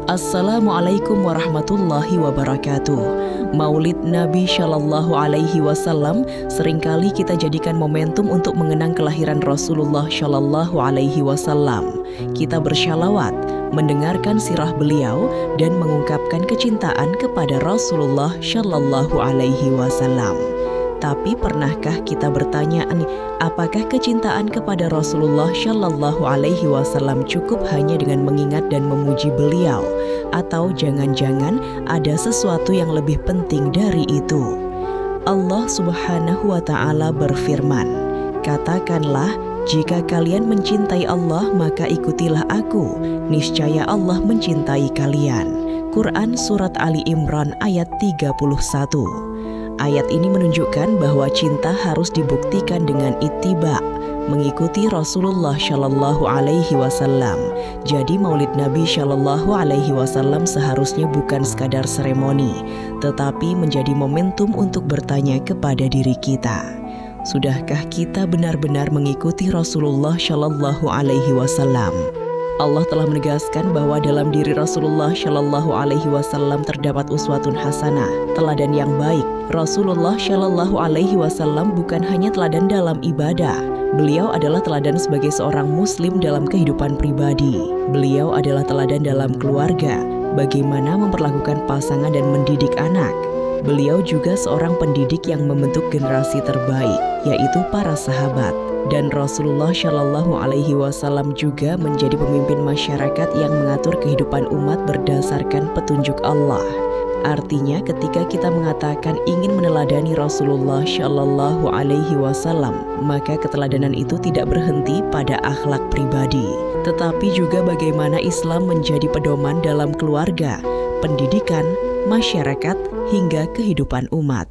Assalamualaikum warahmatullahi wabarakatuh. Maulid Nabi Shallallahu Alaihi Wasallam seringkali kita jadikan momentum untuk mengenang kelahiran Rasulullah Shallallahu Alaihi Wasallam. Kita bersyalawat, mendengarkan sirah beliau, dan mengungkapkan kecintaan kepada Rasulullah Shallallahu Alaihi Wasallam. Tapi pernahkah kita bertanya, apakah kecintaan kepada Rasulullah Shallallahu Alaihi Wasallam cukup hanya dengan mengingat dan memuji beliau, atau jangan-jangan ada sesuatu yang lebih penting dari itu? Allah Subhanahu wa Ta'ala berfirman, "Katakanlah, jika kalian mencintai Allah, maka ikutilah aku. Niscaya Allah mencintai kalian." Quran Surat Ali Imran ayat 31. Ayat ini menunjukkan bahwa cinta harus dibuktikan dengan ittiba, mengikuti Rasulullah Shallallahu Alaihi Wasallam. Jadi Maulid Nabi Shallallahu Alaihi Wasallam seharusnya bukan sekadar seremoni, tetapi menjadi momentum untuk bertanya kepada diri kita, sudahkah kita benar-benar mengikuti Rasulullah Shallallahu Alaihi Wasallam? Allah telah menegaskan bahwa dalam diri Rasulullah Shallallahu Alaihi Wasallam terdapat uswatun hasanah, teladan yang baik. Rasulullah Shallallahu Alaihi Wasallam bukan hanya teladan dalam ibadah. Beliau adalah teladan sebagai seorang muslim dalam kehidupan pribadi. Beliau adalah teladan dalam keluarga, bagaimana memperlakukan pasangan dan mendidik anak. Beliau juga seorang pendidik yang membentuk generasi terbaik, yaitu para sahabat. Dan Rasulullah Shallallahu Alaihi Wasallam juga menjadi pemimpin masyarakat yang mengatur kehidupan umat berdasarkan petunjuk Allah. Artinya ketika kita mengatakan ingin meneladani Rasulullah Shallallahu Alaihi Wasallam, maka keteladanan itu tidak berhenti pada akhlak pribadi, tetapi juga bagaimana Islam menjadi pedoman dalam keluarga, pendidikan, masyarakat, hingga kehidupan umat.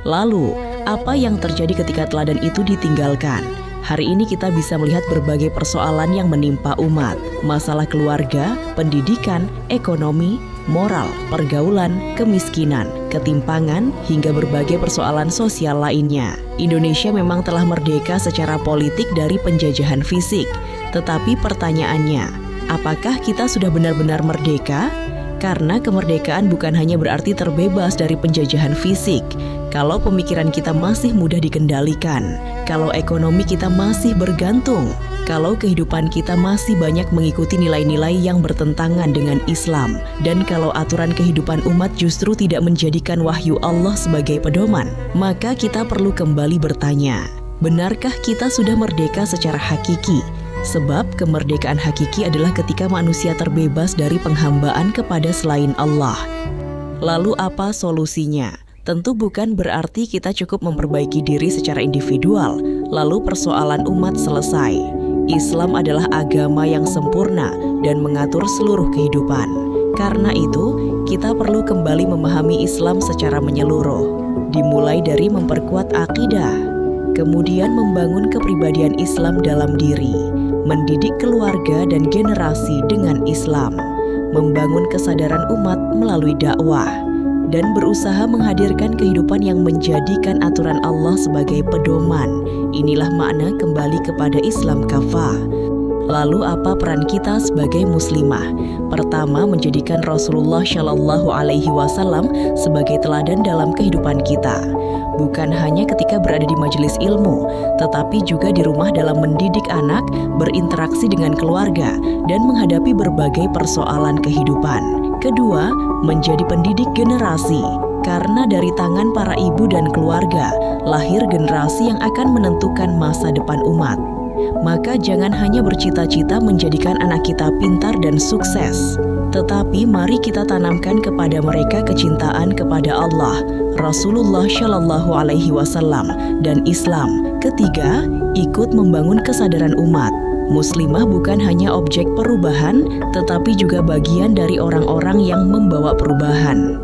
Lalu, apa yang terjadi ketika teladan itu ditinggalkan? Hari ini kita bisa melihat berbagai persoalan yang menimpa umat. Masalah keluarga, pendidikan, ekonomi, moral, pergaulan, kemiskinan, ketimpangan, hingga berbagai persoalan sosial lainnya. Indonesia memang telah merdeka secara politik dari penjajahan fisik. Tetapi pertanyaannya, apakah kita sudah benar-benar merdeka? Karena kemerdekaan bukan hanya berarti terbebas dari penjajahan fisik. Kalau pemikiran kita masih mudah dikendalikan, kalau ekonomi kita masih bergantung, kalau kehidupan kita masih banyak mengikuti nilai-nilai yang bertentangan dengan Islam, dan kalau aturan kehidupan umat justru tidak menjadikan wahyu Allah sebagai pedoman, maka kita perlu kembali bertanya, benarkah kita sudah merdeka secara hakiki? Sebab kemerdekaan hakiki adalah ketika manusia terbebas dari penghambaan kepada selain Allah. Lalu apa solusinya? Tentu bukan berarti kita cukup memperbaiki diri secara individual, lalu persoalan umat selesai. Islam adalah agama yang sempurna dan mengatur seluruh kehidupan. Karena itu, kita perlu kembali memahami Islam secara menyeluruh. Dimulai dari memperkuat akidah, kemudian membangun kepribadian Islam dalam diri, mendidik keluarga dan generasi dengan Islam, membangun kesadaran umat melalui dakwah, dan berusaha menghadirkan kehidupan yang menjadikan aturan Allah sebagai pedoman. Inilah makna kembali kepada Islam kafah. Lalu apa peran kita sebagai muslimah? Pertama, menjadikan Rasulullah Shallallahu Alaihi Wasallam sebagai teladan dalam kehidupan kita. Bukan hanya ketika berada di majelis ilmu, tetapi juga di rumah dalam mendidik anak, berinteraksi dengan keluarga, dan menghadapi berbagai persoalan kehidupan. Kedua, menjadi pendidik generasi. Karena dari tangan para ibu dan keluarga, lahir generasi yang akan menentukan masa depan umat. Maka jangan hanya bercita-cita menjadikan anak kita pintar dan sukses, tetapi mari kita tanamkan kepada mereka kecintaan kepada Allah, Rasulullah Shallallahu Alaihi Wasallam, dan Islam. Ketiga, ikut membangun kesadaran umat. Muslimah bukan hanya objek perubahan, tetapi juga bagian dari orang-orang yang membawa perubahan.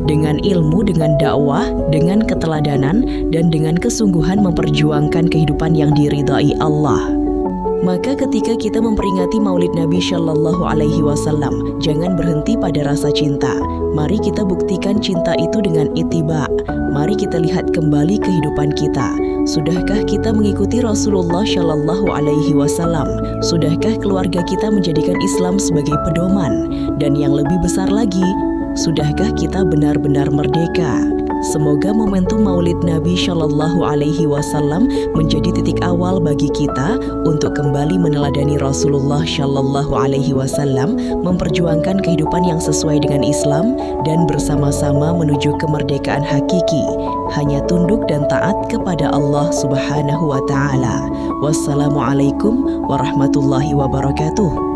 Dengan ilmu, dengan dakwah, dengan keteladanan, dan dengan kesungguhan memperjuangkan kehidupan yang diridhai Allah. Maka ketika kita memperingati Maulid Nabi Shallallahu Alaihi Wasallam, jangan berhenti pada rasa cinta. Mari kita buktikan cinta itu dengan ittiba. Mari kita lihat kembali kehidupan kita. Sudahkah kita mengikuti Rasulullah Shallallahu Alaihi Wasallam? Sudahkah keluarga kita menjadikan Islam sebagai pedoman? Dan yang lebih besar lagi, sudahkah kita benar-benar merdeka? Semoga momentum Maulid Nabi Shallallahu Alaihi Wasallam menjadi titik awal bagi kita untuk kembali meneladani Rasulullah Shallallahu Alaihi Wasallam, memperjuangkan kehidupan yang sesuai dengan Islam dan bersama-sama menuju kemerdekaan hakiki, hanya tunduk dan taat kepada Allah Subhanahu wa Ta'ala. Wassalamualaikum warahmatullahi wabarakatuh.